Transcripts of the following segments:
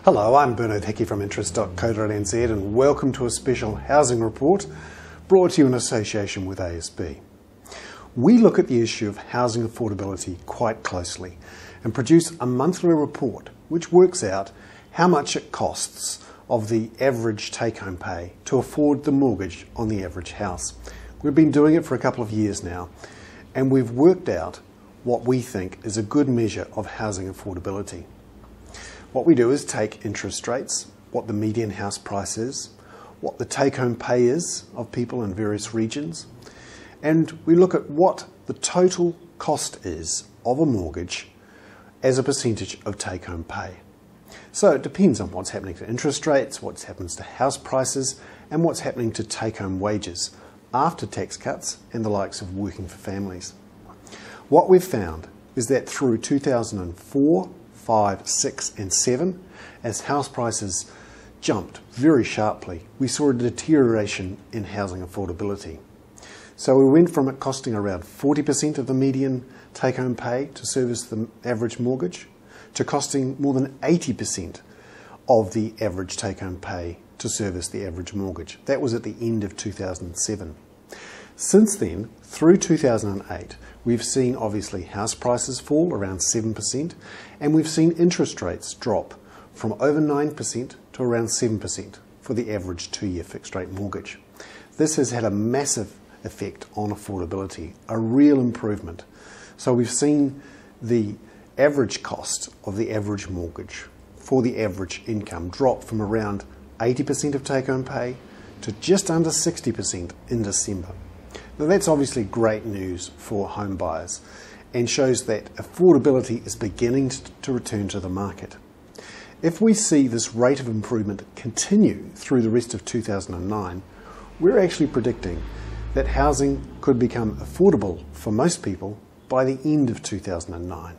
Hello, I'm Bernard Hickey from interest.co.nz and welcome to a special housing report brought to you in association with ASB. We look at the issue of housing affordability quite closely and produce a monthly report which works out how much it costs of the average take-home pay to afford the mortgage on the average house. We've been doing it for a couple of years now and we've worked out what we think is a good measure of housing affordability. What we do is take interest rates, what the median house price is, what the take-home pay is of people in various regions, and we look at what the total cost is of a mortgage as a percentage of take-home pay. So it depends on what's happening to interest rates, what happens to house prices, and what's happening to take-home wages after tax cuts and the likes of working for families. What we've found is that through 2004, 5, 6 and 7, as house prices jumped very sharply, we saw a deterioration in housing affordability. So we went from it costing around 40% of the median take-home pay to service the average mortgage to costing more than 80% of the average take-home pay to service the average mortgage. That was at the end of 2007. Since then, through 2008, we've seen obviously house prices fall around 7% and we've seen interest rates drop from over 9% to around 7% for the average 2-year fixed rate mortgage. This has had a massive effect on affordability, a real improvement. So we've seen the average cost of the average mortgage for the average income drop from around 80% of take-home pay to just under 60% in December. Now that's obviously great news for home buyers and shows that affordability is beginning to return to the market. If we see this rate of improvement continue through the rest of 2009, we're actually predicting that housing could become affordable for most people by the end of 2009.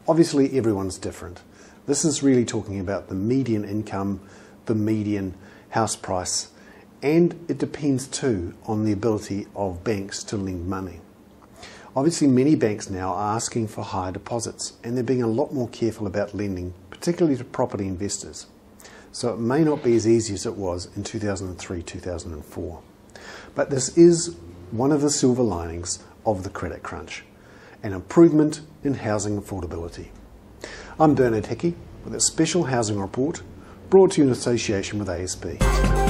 Obviously everyone's different. This is really talking about the median income, the median house price, and it depends too on the ability of banks to lend money. Obviously many banks now are asking for higher deposits and they're being a lot more careful about lending, particularly to property investors. So it may not be as easy as it was in 2003, 2004. But this is one of the silver linings of the credit crunch, an improvement in housing affordability. I'm Bernard Hickey with a special housing report brought to you in association with ASB.